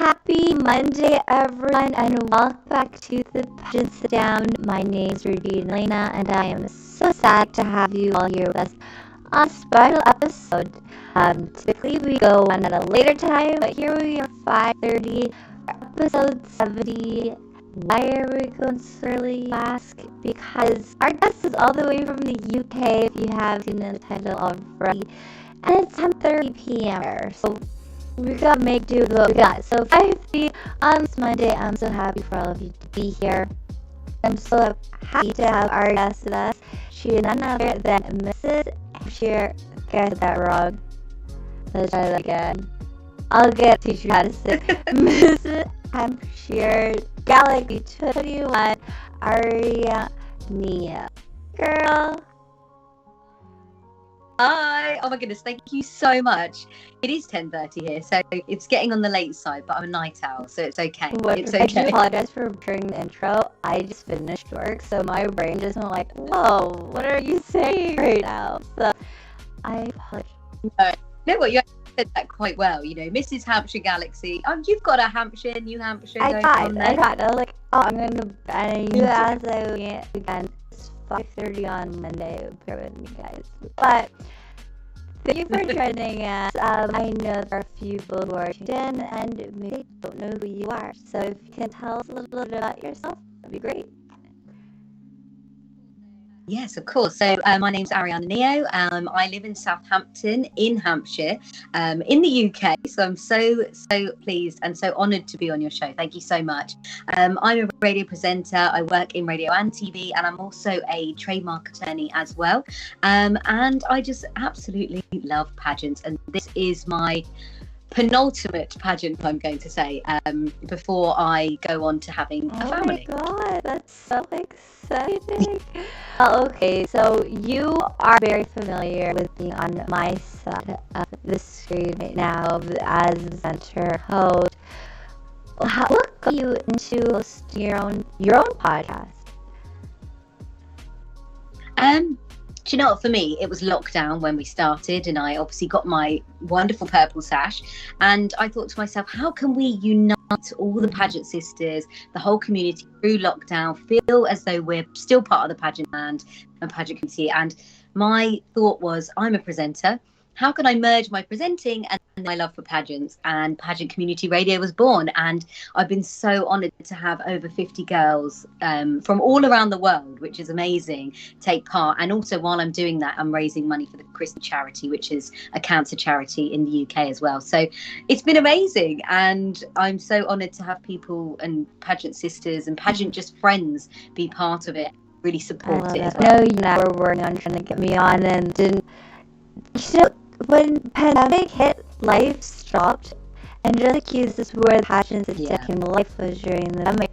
Happy Monday, everyone, and welcome back to the Pageant Sit Down. My name is Ruby Elena, and I am so sad to have you all here with us on a special episode. Typically, we go on at a later time, but here we are, 5:30, episode 70. Why are we going so early, you ask? Because our guest is all the way from the UK, if you have seen the title already, and it's 10:30 p.m. here, so we gotta make do with what we got. So 5:30 on this Monday. I'm so happy for all of you to be here. I'm so happy to have our guest with us. She is none other than Mrs. Hampshire. Get that wrong. Let's try that again. I'll teach you how to say Mrs. Hampshire Galaxy 21, Aryana Neo. Girl. Hi! Oh my goodness, thank you so much. It is 10:30 here, so it's getting on the late side, but I'm a night owl, so it's okay. It's okay. I do apologize for during the intro. I just finished work, so my brain just went like, whoa, what are you saying right now? So I apologize. No, you know what? You actually said that quite well. You know, Mrs. Hampshire Galaxy. You've got a Hampshire, New Hampshire. I tried. I was like, oh, I'm going to, I knew as I went again. 5:30 on Monday. Bear with me, guys. But thank you for joining us. I know there are a few people who are tuned in and maybe don't know who you are. So if you can tell us a little bit about yourself, that'd be great. Yes, of course. So my name's Aryana Neo. I live in Southampton in Hampshire, in the UK. So I'm so pleased and so honoured to be on your show. Thank you so much. I'm a radio presenter. I work in radio and TV, and I'm also a trademark attorney as well. And I just absolutely love pageants. And this is my penultimate pageant, I'm going to say, before I go on to having a family. Oh my god, that's so exciting. Okay, so you are very familiar with being on my side of the screen right now as the center host. What got you into hosting your own podcast? Do you know what, for me, it was lockdown when we started, and I obviously got my wonderful purple sash, and I thought to myself, how can we unite all the pageant sisters, the whole community through lockdown, feel as though we're still part of the pageant land and pageant community? And my thought was, I'm a presenter. How can I merge my presenting and my love for pageants? And Pageant Community Radio was born, and I've been so honoured to have over 50 girls from all around the world, which is amazing, take part. And also while I'm doing that, I'm raising money for the Christie charity, which is a cancer charity in the UK as well. So it's been amazing, and I'm so honoured to have people and pageant sisters and pageant just friends be part of it, really support it as well. I know you were working on trying to get me on and didn't. You know, when pandemic hit, life stopped, and just like you, this is where the passions that came to life was during the pandemic.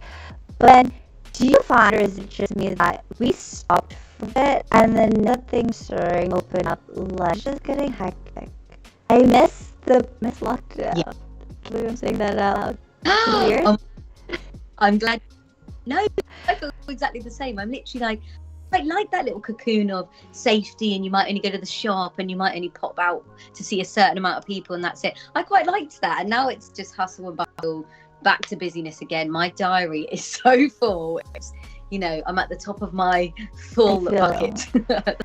But do you find, or is it just me, that we stopped for a bit and then nothing starting open up? Life just getting hectic. I miss lockdown. Yeah. I'm saying that out loud. Weird. I'm glad. No, I feel exactly the same. I'm literally like, I like that little cocoon of safety, and you might only go to the shop and you might only pop out to see a certain amount of people, and that's it. I quite liked that, and now it's just hustle and bustle, back to busyness again. My diary is so full. It's, you know, I'm at the top of my full bucket.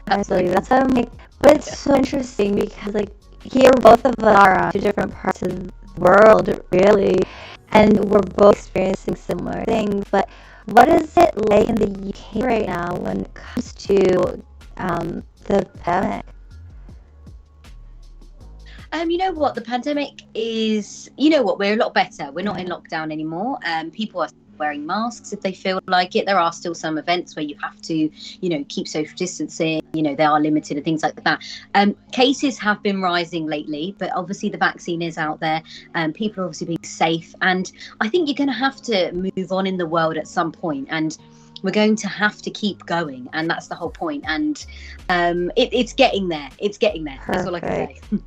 Absolutely, that's how I'm like. But it's so interesting because like here both of us are on two different parts of the world, really, and we're both experiencing similar things, but what is it like in the UK right now when it comes to the pandemic? You know what? The pandemic is, you know what? We're a lot better. We're not in lockdown anymore. People are wearing masks if they feel like it. There are still some events where you have to, you know, keep social distancing. You know, they are limited and things like that. Cases have been rising lately, but obviously the vaccine is out there. People are obviously being safe, and I think you're going to have to move on in the world at some point, and we're going to have to keep going, and that's the whole point. And it's getting there. It's getting there. Perfect. That's all I can say.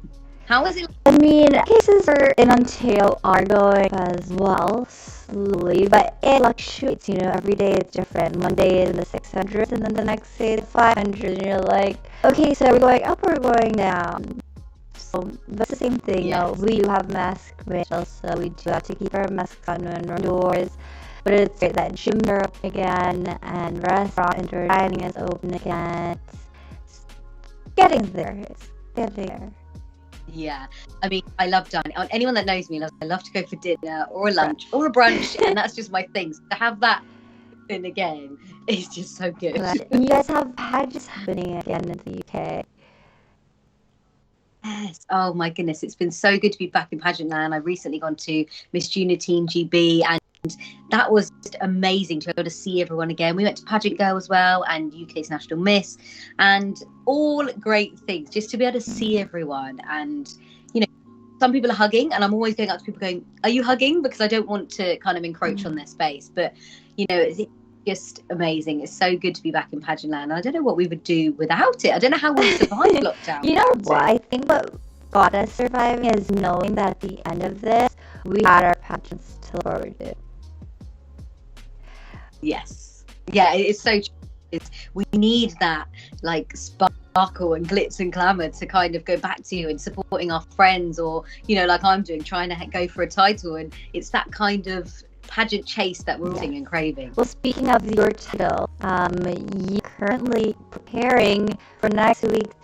How is it? I mean, cases in Ontario are going as well, slowly, but it fluctuates, you know, every day it's different. One day in the 600s, and then the next day it's 500, and you're like, okay, so we're going up or we're going down? That's the same thing. Yes. We do have mask mandates, so we do have to keep our masks on when we're indoors. But it's great that gyms are open again and restaurant indoor dining is open again. It's getting there. It's getting there. Yeah, I mean, I love dining. Anyone that knows me knows I love to go for dinner or a lunch or a brunch, and that's just my thing. So to have that in again is just so good. And you guys have pageants happening again in the UK. Yes. Oh my goodness, it's been so good to be back in pageant land. I've recently gone to Miss Junior Teen GB, and that was just amazing to be able to see everyone again. We went to Pageant Girl as well, and UK's National Miss, and all great things. Just to be able to see everyone, and you know, some people are hugging, and I'm always going up to people going, "Are you hugging?" Because I don't want to kind of encroach on their space. But you know, it's just amazing. It's so good to be back in pageant land. I don't know what we would do without it. I don't know how we survive lockdown. You know what? I think what got us surviving is knowing that at the end of this, we had our pageants to look forward to. Yes. Yeah, it's so true. We need that like sparkle and glitz and glamour to kind of go back to and supporting our friends, or you know, like I'm doing, trying to go for a title, and it's that kind of pageant chase that we're missing and craving. Well, speaking of your title, you're currently preparing for next week's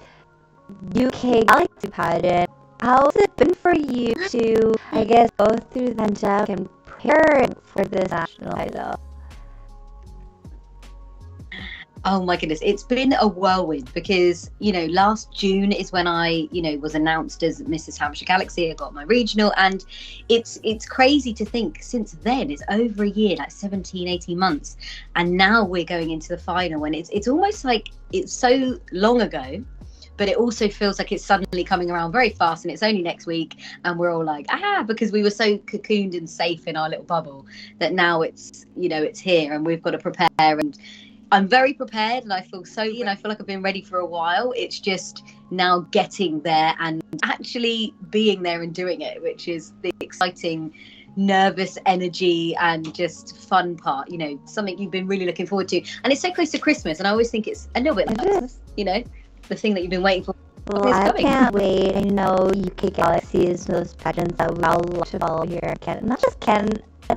UK Galaxy pageant. How's it been for you to, I guess, go through the pandemic and preparing for this national title? Oh my goodness, it's been a whirlwind because, you know, last June is when I, you know, was announced as Mrs. Hampshire Galaxy. I got my regional, and it's crazy to think since then it's over a year, like 17, 18 months. And now we're going into the final, and it's almost like it's so long ago, but it also feels like it's suddenly coming around very fast, and it's only next week, and we're all like, because we were so cocooned and safe in our little bubble that now it's, you know, it's here and we've got to prepare. And I'm very prepared, and I feel so, you know, I feel like I've been ready for a while. It's just now getting there and actually being there and doing it, which is the exciting, nervous energy and just fun part, you know, something you've been really looking forward to. And it's so close to Christmas, and I always think it's a little bit like Christmas, you know, the thing that you've been waiting for. Well, I can't wait. I know UK Galaxy is those pageants that we all love to follow here in Canada. Not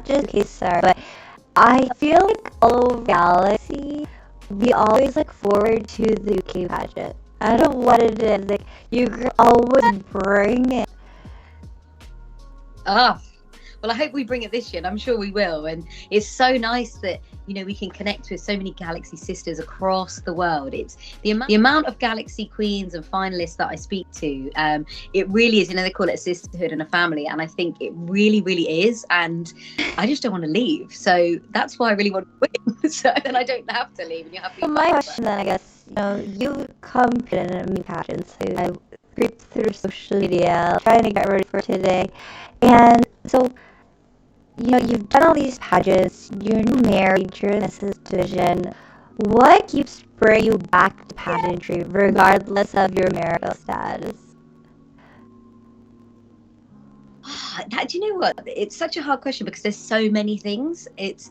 just UK, sorry, but I feel like all over Galaxy, we always look forward to the UK pageant. I don't know what it is. Like, you always bring it. Well, I hope we bring it this year, and I'm sure we will. And it's so nice that, you know, we can connect with so many Galaxy sisters across the world. It's the amount of Galaxy queens and finalists that I speak to. It really is, you know, they call it a sisterhood and a family, and I think it really, really is. And I just don't want to leave, so that's why I really want to win. So then I don't have to leave, and you have to. So my question then, I guess, you know, you competed in many pageants. So I creeped through social media, trying to get ready for today, and so, you know, you've done all these pageants, you're married, you're in this division. What keeps bringing you back to pageantry regardless of your marital status? Do you know what? It's such a hard question because there's so many things. It's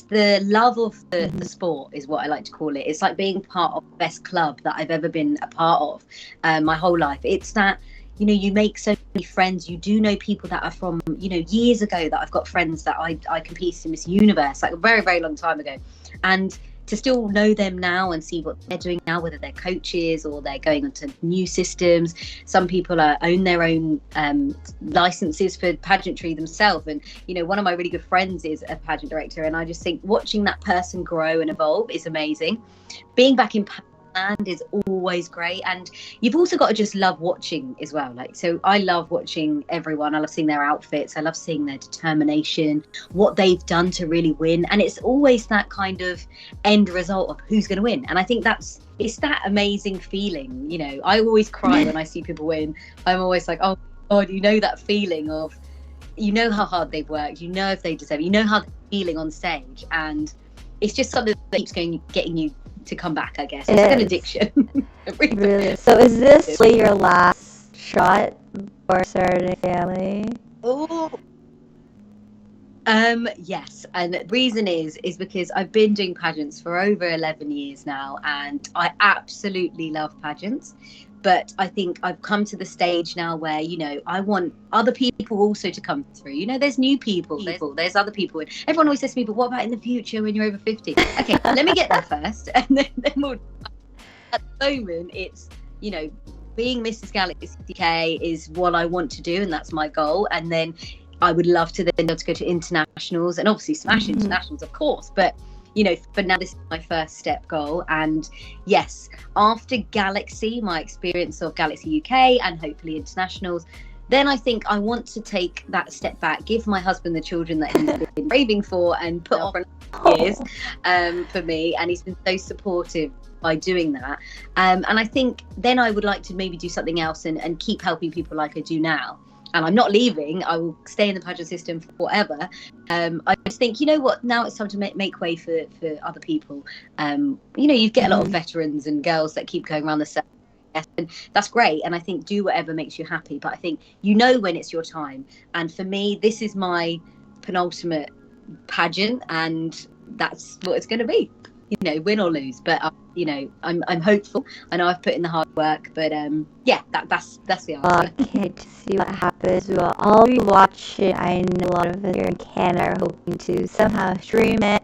the love of the sport is what I like to call it. It's like being part of the best club that I've ever been a part of my whole life. It's that, you know, you make so many friends. You do know people that are from, you know, years ago that I've got friends that I competed in Miss Universe, like a very, very long time ago. And to still know them now and see what they're doing now, whether they're coaches or they're going onto new systems. Some people own their own licenses for pageantry themselves. And, you know, one of my really good friends is a pageant director. And I just think watching that person grow and evolve is amazing. Being back in and is always great, and you've also got to just love watching as well. Like, so I love watching everyone. I love seeing their outfits, I love seeing their determination, what they've done to really win, and it's always that kind of end result of who's going to win. And I think it's that amazing feeling. You know, I always cry when I see people win. I'm always like, oh God, you know, that feeling of, you know, how hard they've worked, you know, if they deserve it, you know how they're feeling on stage, and it's just something that keeps getting you to come back, I guess. It's like an addiction. Really? So is this your last shot for starting a family? Oh, yes. And the reason is because I've been doing pageants for over 11 years now, and I absolutely love pageants. But I think I've come to the stage now where, you know, I want other people also to come through. You know, there's new people, there's other people. And everyone always says to me, but what about in the future when you're over 50? Okay, let me get there first. And then we'll... At the moment, it's, you know, being Mrs. Galaxy UK is what I want to do. And that's my goal. And then I would love to then be able to go to internationals and obviously smash internationals, of course. But you know, for now, this is my first step goal. And yes, after Galaxy, my experience of Galaxy UK and hopefully internationals, then I think I want to take that step back, give my husband the children that he's been craving for and put off for years for me. And he's been so supportive by doing that. And I think then I would like to maybe do something else and keep helping people like I do now. And I'm not leaving. I will stay in the pageant system forever. I just think, you know what, now it's time to make way for other people. You know, you get a lot of veterans and girls that keep going around the circle, and that's great. And I think do whatever makes you happy. But I think you know when it's your time. And for me, this is my penultimate pageant, and that's what it's going to be. You know, win or lose. But you know, I'm hopeful. I know I've put in the hard work, but yeah, that's the answer. Okay, to see what happens. We'll all be watching. I know a lot of us here in Canada are hoping to somehow stream it.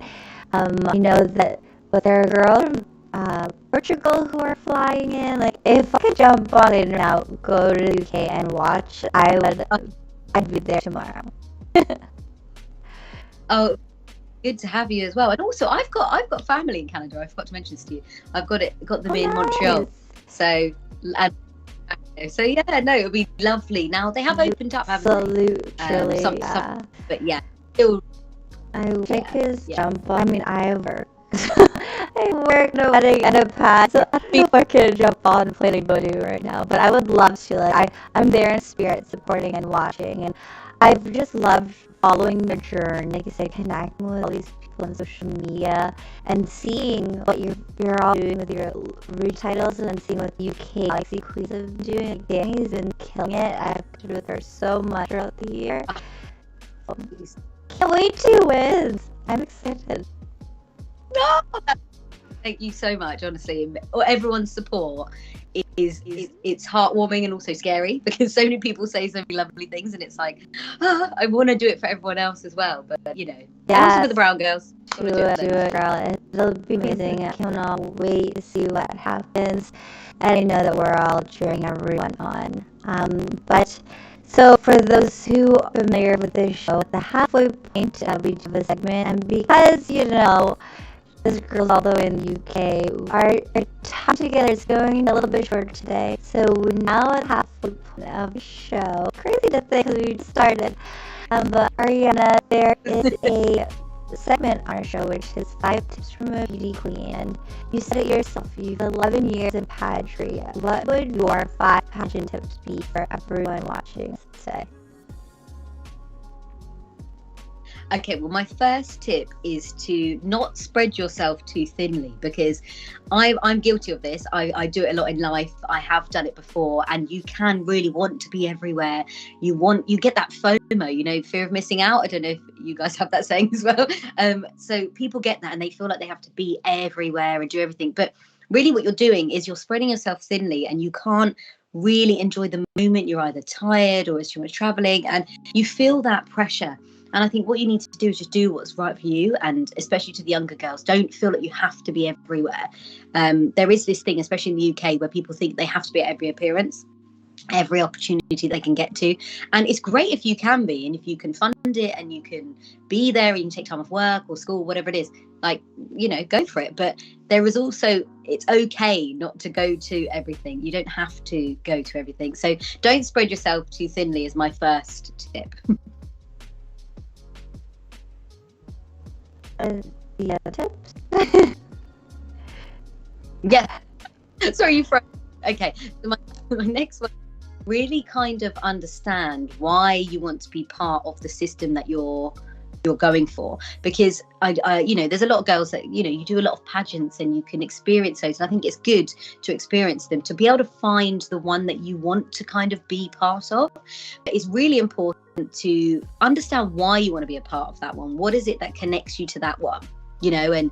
I know that with our girls from Portugal who are flying in, like if I could jump on it now, go to the UK and watch, I'd be there tomorrow. Oh, good to have you as well. And also I've got family in Canada. I forgot to mention this to you. I've got them in Montreal. So yeah, no, it'll be lovely. Now they have opened up, haven't they? Absolutely. But yeah, still. I wish I could jump on. I mean, I work. I work in a wedding and a pad, so I don't know if I could jump on and play the Bodoo right now. But I would love to. Like, I'm there in spirit, supporting and watching, and I've just loved following the journey. Like you said, connecting with all these people on social media and seeing what you're all doing with your root titles, and then seeing what UK Galaxy Queens have been doing. Like, Danny's been killing it. I've connected with her so much throughout the year. Can't wait to win. I'm excited. No, thank you so much. Honestly, everyone's support it's heartwarming and also scary, because so many people say so many lovely things, and it's like, I want to do it for everyone else as well. But you know, also for the brown girls. Do it, girl. It'll be amazing. I cannot wait to see what happens, and I know that we're all cheering everyone on. But. So for those who are familiar with this show, at the halfway point, we do a segment, and because, you know, this girl's all the way in the UK, our time together is going a little bit short today. So now at halfway point of the show, crazy to think because we just started, but Aryana, there is a segment on our show which is 5 tips from a beauty queen, and you said it yourself, you've 11 years in pageantry. What would your 5 pageant tips be for everyone watching today? Okay, well, my first tip is to not spread yourself too thinly, because I'm guilty of this. I do it a lot in life. I have done it before, and you can really want to be everywhere. You get that FOMO, you know, fear of missing out. I don't know if you guys have that saying as well. So people get that, and they feel like they have to be everywhere and do everything. But really what you're doing is you're spreading yourself thinly, and you can't really enjoy the moment. You're either tired or it's too much traveling, and you feel that pressure. And I think what you need to do is just do what's right for you. And especially to the younger girls, don't feel that you have to be everywhere. There is this thing, especially in the UK, where people think they have to be at every appearance, every opportunity they can get to. And it's great if you can be, and if you can fund it, and you can be there, and you can take time off work or school, whatever it is, like, you know, go for it. But there is also, it's okay not to go to everything. You don't have to go to everything. So don't spread yourself too thinly is my first tip. The other tips? Yeah. Sorry, you froze. Okay. So my next one, really kind of understand why you want to be part of the system that you're going for, because I you know, there's a lot of girls that, you know, you do a lot of pageants and you can experience those, and I think it's good to experience them, to be able to find the one that you want to kind of be part of. It's really important to understand why you want to be a part of that one. What is it that connects you to that one, you know? And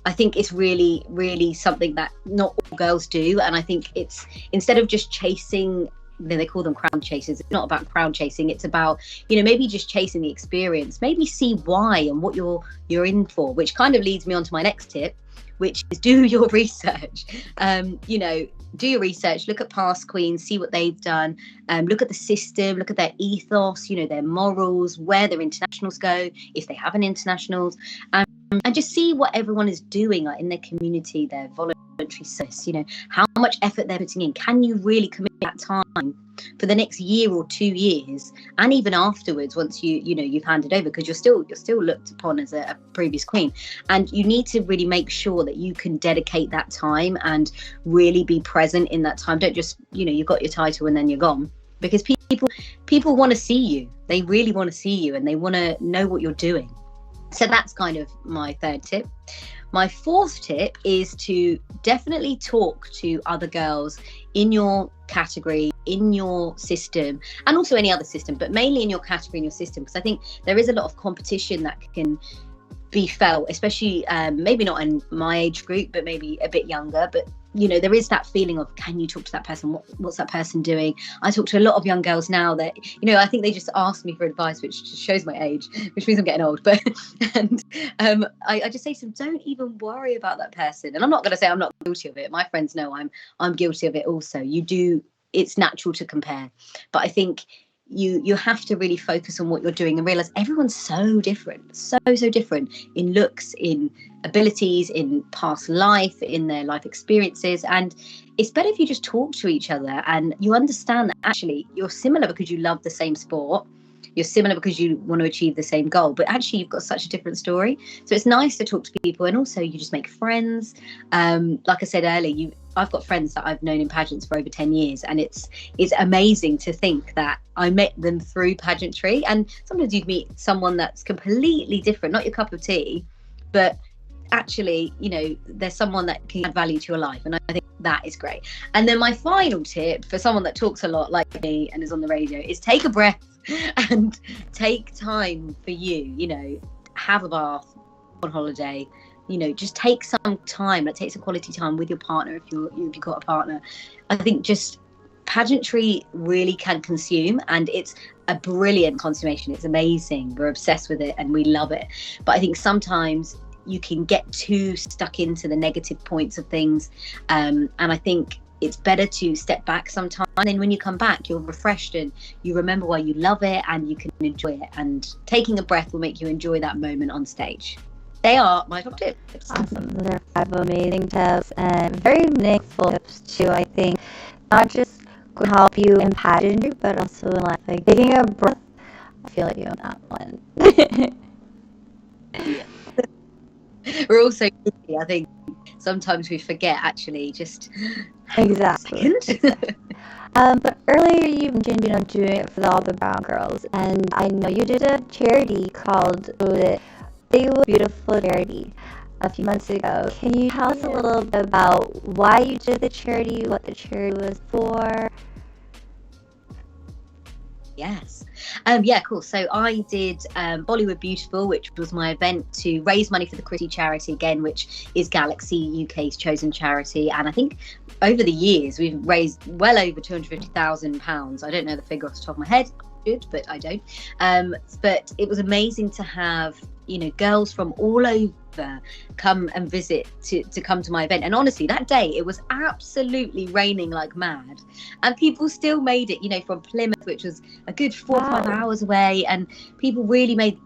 I think it's really, really something that not all girls do. And I think it's, instead of just chasing, they call them crown chasers, it's not about crown chasing, it's about, maybe just chasing the experience, maybe see why and what you're in for, which kind of leads me on to my next tip, which is do your research. Do your research, look at past queens, see what they've done, look at the system, look at their ethos, their morals, where their internationals go, if they have an internationals, and just see what everyone is doing, like in their community, their voluntary service, how much effort they're putting in. Can you really commit that time for the next year or 2 years, and even afterwards, once you've handed over, because you're still looked upon as a previous queen, and you need to really make sure that you can dedicate that time and really be present in that time. Don't just you've got your title and then you're gone, because people want to see you. They really want to see you, and they want to know what you're doing. So that's kind of my third tip. My fourth tip is to definitely talk to other girls in your category, in your system, and also any other system, but mainly in your category, in your system, because I think there is a lot of competition that can be felt, especially maybe not in my age group, but maybe a bit younger. But there is that feeling of, can you talk to that person? What's that person doing? I talk to a lot of young girls now that I think they just ask me for advice, which just shows my age, which means I'm getting old. But I just say to them, don't even worry about that person. And I'm not going to say I'm not guilty of it. My friends know I'm guilty of it also. It's natural to compare, but I think you have to really focus on what you're doing and realize everyone's so different, so different in looks, in abilities, in past life, in their life experiences. And it's better if you just talk to each other and you understand that actually you're similar because you love the same sport. You're similar because you want to achieve the same goal, but actually you've got such a different story. So it's nice to talk to people, and also you just make friends. Like I said earlier, I've got friends that I've known in pageants for over 10 years, and it's amazing to think that I met them through pageantry. And sometimes you meet someone that's completely different, not your cup of tea, but actually, there's someone that can add value to your life. And I think that is great. And then my final tip for someone that talks a lot like me and is on the radio is take a breath and take time for you. Have a bath on holiday, just take some time, take some quality time with your partner if you've got a partner. I think just pageantry really can consume, and it's a brilliant consummation. It's amazing. We're obsessed with it and we love it. But I think sometimes you can get too stuck into the negative points of things. And I think it's better to step back sometime. And then when you come back, you're refreshed and you remember why you love it and you can enjoy it. And taking a breath will make you enjoy that moment on stage. They are my top tips. Awesome. Those are 5 amazing tips and very meaningful tips too, I think. Not just could help you in pageantry, but also in life. Like taking a breath. I feel like you on that one. Yeah. We're also, I think, sometimes we forget actually just exactly. But earlier you mentioned, doing it for all the brown girls, and I know you did a charity called They Were Beautiful charity a few months ago. Can you tell us a little bit about why you did the charity, what the charity was for? Yes. Yeah, cool. So I did Bollywood Beautiful, which was my event to raise money for the Christie charity again, which is Galaxy UK's chosen charity. And I think over the years we've raised well over £250,000. I don't know the figure off the top of my head, but I don't. But it was amazing to have girls from all over come and visit to come to my event. And honestly, that day it was absolutely raining like mad, and people still made it, from Plymouth, which was a good 4 or 5 hours away, and people really made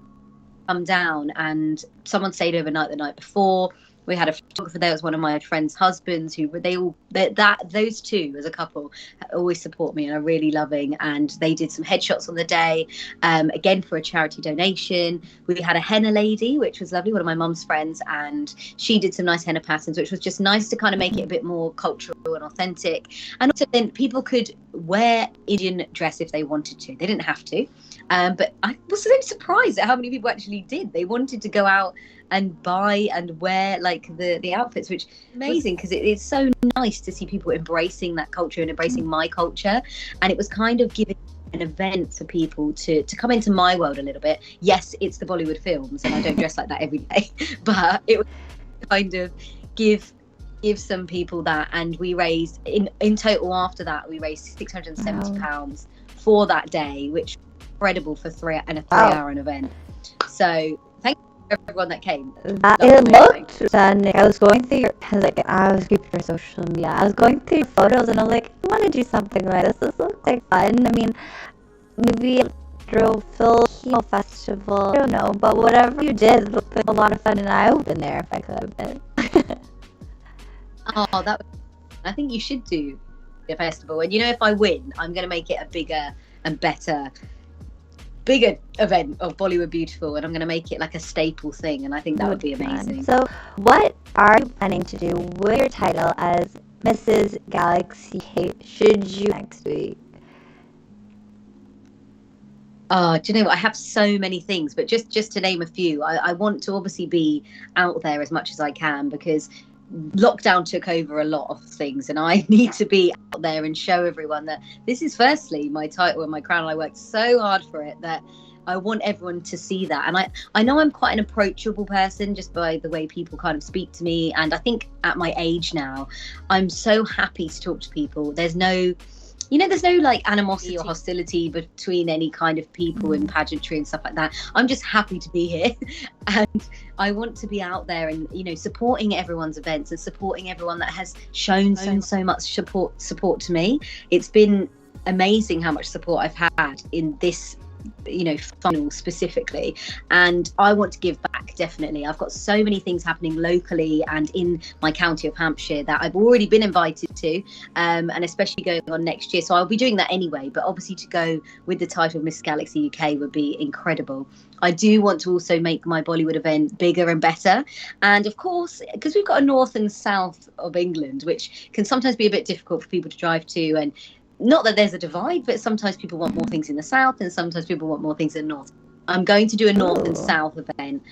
come down. And someone stayed overnight the night before. We had a photographer there. It was one of my friend's husbands who those two as a couple always support me and are really loving. And they did some headshots on the day, again for a charity donation. We had a henna lady, which was lovely, one of my mum's friends, and she did some nice henna patterns, which was just nice to kind of make it a bit more cultural and authentic. And also then people could wear Indian dress if they wanted to. They didn't have to. But I was so surprised at how many people actually did. They wanted to go out and buy and wear like the outfits, which is amazing, because it's so nice to see people embracing that culture and embracing my culture. And it was kind of giving an event for people to come into my world a little bit. Yes, it's the Bollywood films and I don't dress like that every day, but it was kind of give some people that. And we raised in total after that, we raised £670 for that day, which was incredible for a 3-hour event. So thank you for everyone that came. It looked stunning. I was going through I was going through social media. I was going through photos and I'm like, I want to do something like this. This looks like fun. I mean, maybe Filipino festival, I don't know, but whatever you did looked like a lot of fun, and I would have been there if I could have been. I think you should do the festival, and if I win, I'm going to make it a bigger and bigger event of Bollywood Beautiful, and I'm going to make it like a staple thing, and I think that would be amazing. So what are you planning to do with your title as Mrs. Galaxy should you next week? Do you know what? I have so many things, but just to name a few, I want to obviously be out there as much as I can, because lockdown took over a lot of things, and I need to be out there and show everyone that this is firstly my title and my crown. I worked so hard for it that I want everyone to see that. And I know I'm quite an approachable person just by the way people kind of speak to me, and I think at my age now, I'm so happy to talk to people. There's no like animosity or hostility between any kind of people in pageantry and stuff like that. I'm just happy to be here, and I want to be out there and supporting everyone's events and supporting everyone that has shown so much support to me. It's been amazing how much support I've had in this funnel specifically, and I want to give back. Definitely, I've got so many things happening locally and in my county of Hampshire that I've already been invited to, and especially going on next year, so I'll be doing that anyway. But obviously to go with the title of Miss Galaxy UK would be incredible. I do want to also make my Bollywood event bigger and better, and of course, because we've got a north and south of England, which can sometimes be a bit difficult for people to drive to, and not that there's a divide, but sometimes people want more things in the south and sometimes people want more things in the north. I'm going to do a north and south event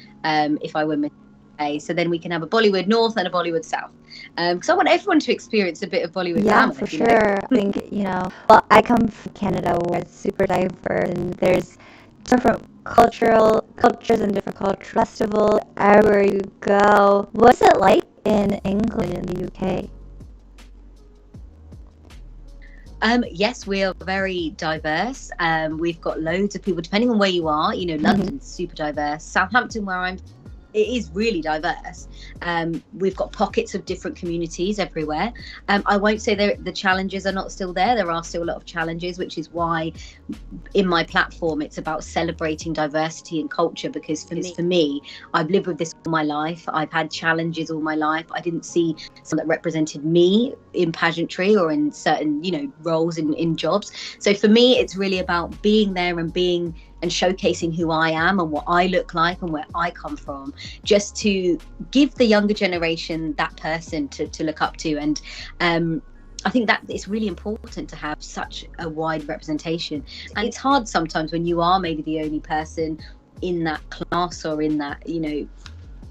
if I win Miss UK, so then we can have a Bollywood north and a Bollywood south, because I want everyone to experience a bit of Bollywood glamour, for sure. I think well, I come from Canada where it's super diverse and there's different cultures and different cultural festivals everywhere you go. What's it like in England and the UK? Yes, we are very diverse. We've got loads of people, depending on where you are. London's super diverse. Southampton, where I'm, it is really diverse. We've got pockets of different communities everywhere. I won't say the challenges are not still there. There are still a lot of challenges, which is why in my platform it's about celebrating diversity and culture, because for me, I've lived with this all my life. I've had challenges all my life. I didn't see someone that represented me in pageantry or in certain roles in jobs. So for me, it's really about being there and showcasing who I am and what I look like and where I come from, just to give the younger generation that person to look up to. And I think that it's really important to have such a wide representation. And it's hard sometimes when you are maybe the only person in that class or in that,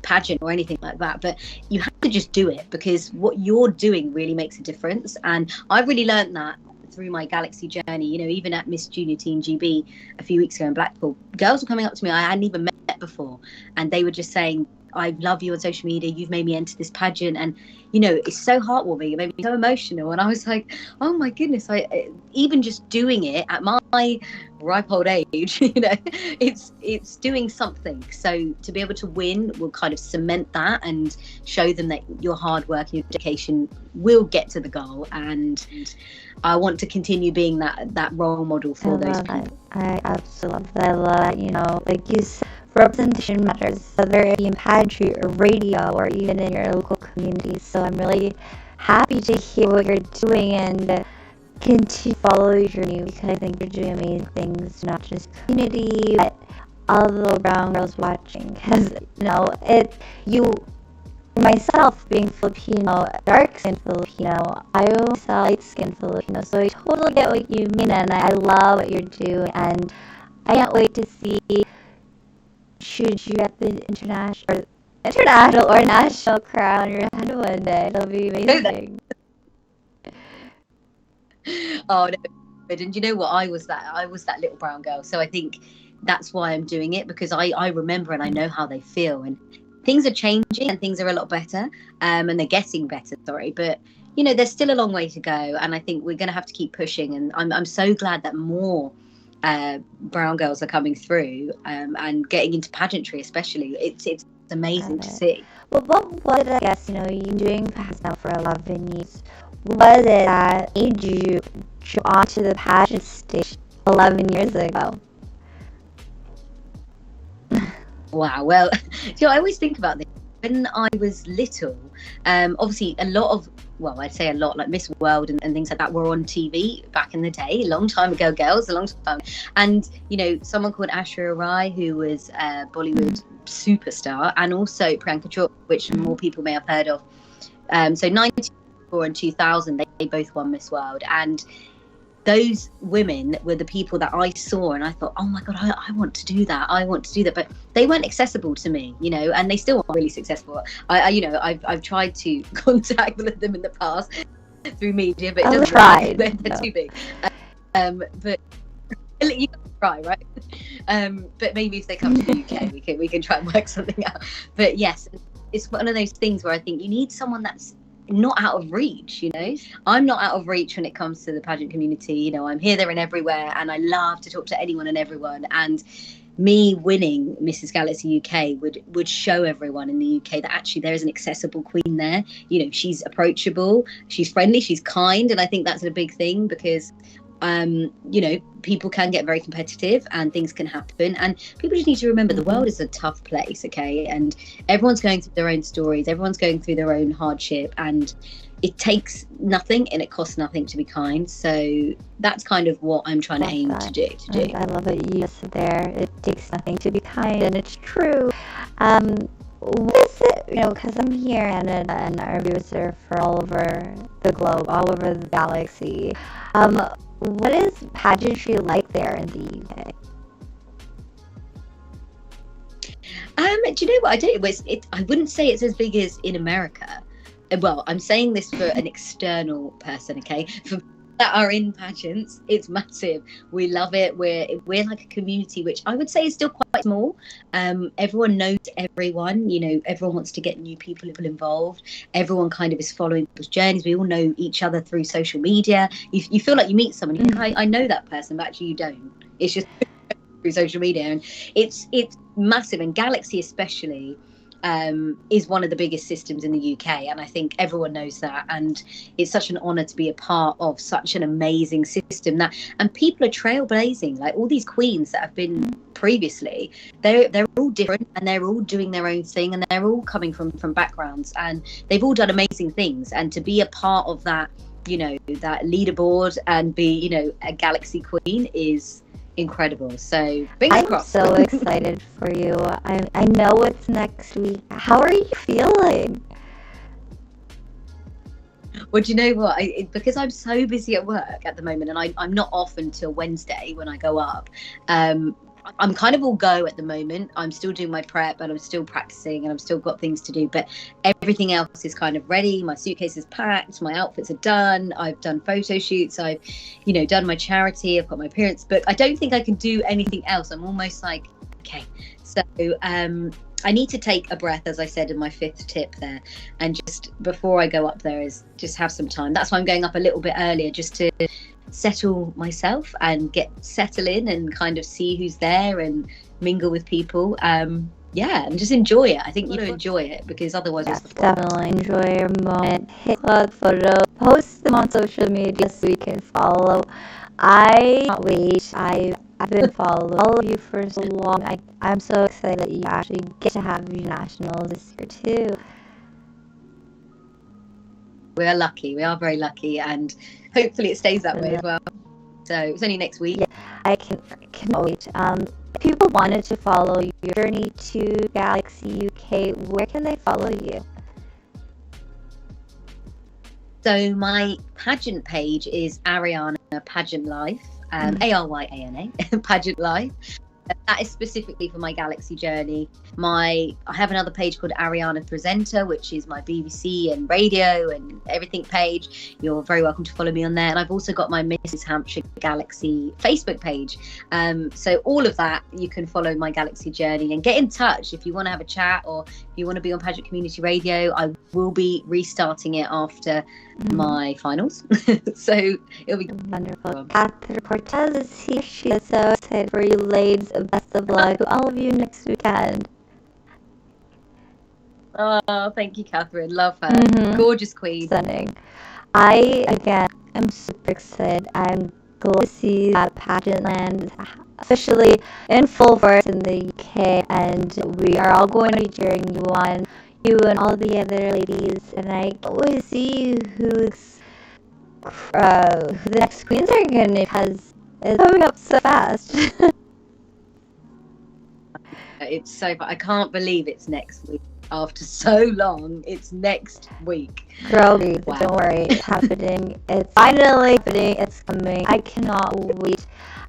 pageant or anything like that, but you have to just do it, because what you're doing really makes a difference. And I've really learned that through my Galaxy journey. Even at Miss Junior Teen GB a few weeks ago in Blackpool, girls were coming up to me I hadn't even met before, and they were just saying, I love you on social media, you've made me enter this pageant, and it's so heartwarming, it made me so emotional. And I was like, oh my goodness, I even just doing it at my ripe old age, it's doing something. So to be able to win will kind of cement that and show them that your hard work and your dedication will get to the goal. And I want to continue being that role model for those people. I absolutely love that. I love that, like you said, representation matters, whether it be in pageantry or radio or even in your local community. So I'm really happy to hear what you're doing and continue to follow your journey, because I think you're doing amazing things, not just community, but all the brown girls watching. Because myself being Filipino, dark-skinned Filipino, I was light-skinned Filipino, so I totally get what you mean, and I love what you're doing, and I can't wait to see should you at the international or national crown your head one day. It'll be amazing. Oh no, and you know what, I was that little brown girl, so I think that's why I'm doing it, because I remember and I know how they feel, and things are changing and things are a lot better, and they're getting better. Sorry, but there's still a long way to go, and I think we're going to have to keep pushing. And I'm so glad that more brown girls are coming through and getting into pageantry, especially. It's amazing to see. Well, what was it, I guess, you're doing pageants now for 11 years. What was it that made you jump onto the pageant stage 11 years ago? Wow. Well, I always think about this. When I was little, obviously a lot of, well, I'd say a lot, like Miss World and things like that were on TV back in the day, a long time ago, girls, a long time. And, someone called Aryana Neo, who was a Bollywood superstar, and also Priyanka Chopra, which more people may have heard of. So 1994 and 2000, they both won Miss World. And those women were the people that I saw, and I thought, oh my God, I want to do that. I want to do that. But they weren't accessible to me, and they still weren't really successful. I've tried to contact them in the past through media, but it doesn't work. They're too big. But you can try, right? But maybe if they come to the UK, we can try and work something out. But yes, it's one of those things where I think you need someone that's not out of reach. I'm not out of reach when it comes to the pageant community. I'm here, there and everywhere, and I love to talk to anyone and everyone. And me winning Mrs. Galaxy UK would show everyone in the UK that actually there is an accessible queen there. She's approachable, she's friendly, she's kind, and I think that's a big thing, because people can get very competitive and things can happen, and people just need to remember the world is a tough place, okay? And everyone's going through their own stories, everyone's going through their own hardship, and it takes nothing and it costs nothing to be kind. So that's kind of what I'm trying to aim to do. I love it you said there. It takes nothing to be kind, and it's true. What is it, because I'm here in Canada and our viewers are for all over the globe, all over the galaxy. What is pageantry like there in the UK? Do you know what? I wouldn't say it's as big as in America. Well, I'm saying this for an external person, okay? For that are in pageants, it's massive. We love it. We're like a community, which I would say is still quite small. Everyone knows everyone. Everyone wants to get new people involved. Everyone kind of is following people's journeys. We all know each other through social media. You feel like you meet someone, you think, I know that person, but actually you don't. It's just through social media, and it's massive. And Galaxy especially is one of the biggest systems in the UK, and I think everyone knows that, and it's such an honor to be a part of such an amazing system and people are trailblazing. Like all these queens that have been previously, they're all different, and they're all doing their own thing, and they're all coming from backgrounds, and they've all done amazing things. And to be a part of that, that leaderboard and be, a Galaxy queen is incredible. So fingers crossed. I'm so excited for you. I know it's next week. How are you feeling? Well, do you know what? Because I'm so busy at work at the moment, and I'm not off until Wednesday when I go up. I'm kind of all go at the moment. I'm still doing my prep, and I'm still practicing, and I've still got things to do, but everything else is kind of ready. My suitcase is packed, my outfits are done, I've done photo shoots, I've done my charity, I've got my appearance book. I don't think I can do anything else. I'm almost like, okay, so I need to take a breath, as I said in my 5th tip there, and just before I go up there is just have some time. That's why I'm going up a little bit earlier, just to settle myself and settle in and kind of see who's there and mingle with people. And just enjoy it. I think you enjoy it, because otherwise definitely enjoy your moment. Hit club photos, post them on social media so we can follow. I can't wait. I've been following all of you for so long. I'm so excited that you actually get to have your nationals this year too. We are lucky. We are very lucky, and hopefully it stays that way as well. So it's only next week. Yeah, I cannot wait. If people wanted to follow your journey to Galaxy UK, where can they follow you? So my pageant page is Aryana Pageant Life, Aryana Pageant Life. That is specifically for my Galaxy journey. I have another page called Aryana Presenter, which is my BBC and radio and everything page. You're very welcome to follow me on there. And I've also got my Mrs. Hampshire Galaxy Facebook page. So all of that, you can follow my Galaxy journey and get in touch if you want to have a chat, or if you want to be on Pageant Community Radio. I will be restarting it after my finals. So it'll be wonderful. Catherine Cortez is here. She is so excited for you, ladies. Best of luck to all of you next weekend. Oh, thank you, Catherine. Love her. Gorgeous queen. Stunning. I, again, am super excited. I'm glad to see that pageant land officially in full force in the UK, and we are all going to be cheering you on, you and all the other ladies, and I can't wait to see who the next queens are going to be, because it's coming up so fast. It's so fun. I can't believe it's next week. After so long, it's next week. Girl, wow. Don't worry, it's happening. It's finally happening. It's coming. I cannot wait.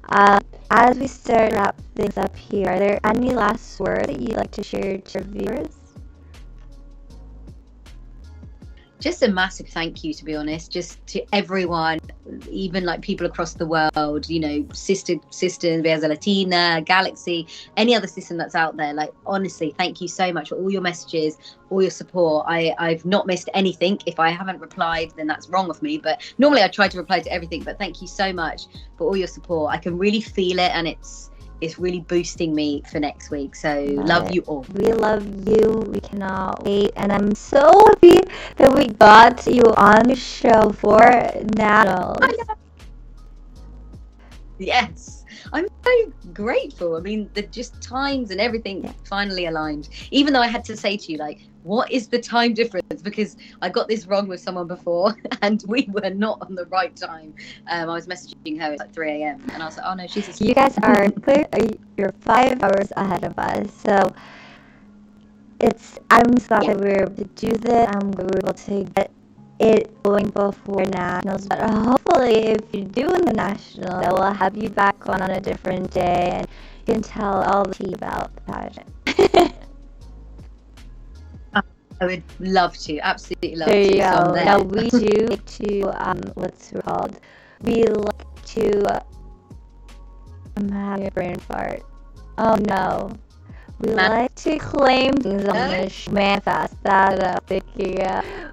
As we start to wrap things up here, are there any last words that you'd like to share to our viewers? Just a massive thank you, to be honest, just to everyone, even like people across the world, you know, sister Bears Latina, Galaxy, any other system that's out there. Like, honestly, thank you so much for all your messages, all your support. I've not missed anything. If I haven't replied, then that's wrong of me. But normally I try to reply to everything. But thank you so much for all your support. I can really feel it, and it's really boosting me for next week. So love you all. We love you. We cannot wait. And I'm so happy that we got you on the show for Nationals. Yes. I'm so grateful. I mean, the just times and everything finally aligned. Even though I had to say to you, like, what is the time difference? Because I got this wrong with someone before, and we were not on the right time. I was messaging her at like 3 a.m. and I was like, oh no, she's asleep. You guys are you're 5 hours ahead of us. So I'm just glad that we were able to do this, and we were able to get it going before Nationals. But hopefully, if you do win the Nationals, I will have you back on a different day, and you can tell all the tea about the pageant. I would love to, absolutely love there to. You go. So there. Now we do like to what's it called? We like to I'm having a brain fart. Oh no. We like to claim things on the show. Manifest that thinking.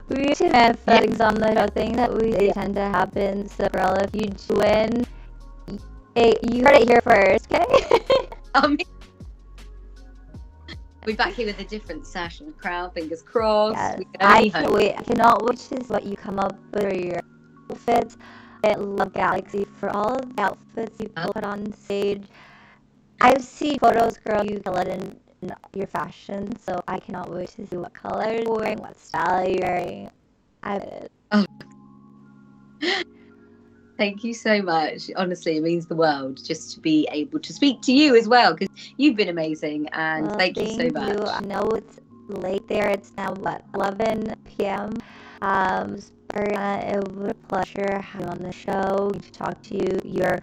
We like to manifest things on the show, things that we say tend to happen. So girl, if you win, you heard it here first, okay? We're back here with a different sash and crown, fingers crossed. Yes. I can't wait. I cannot wait to see what you come up with for your outfits. I love Galaxy for all of the outfits you put on stage. I've seen photos, girl, you kill it in your fashion, so I cannot wait to see what color you're wearing, what style you're wearing. Thank you so much. Honestly, it means the world just to be able to speak to you as well, because you've been amazing, and thank you so much. I know it's late there. It's now, 11 p.m. Aryana, it was a pleasure having you on the show to talk to you. Your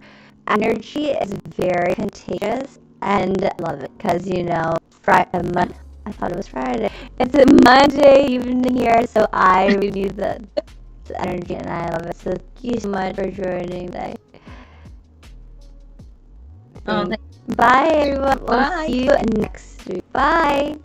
energy is very contagious, and I love it, because, you know, I thought it was Friday. It's a Monday evening here, so I really need the energy, and I love it. So thank you so much for joining today. Bye, everyone. We'll see you next week. Bye.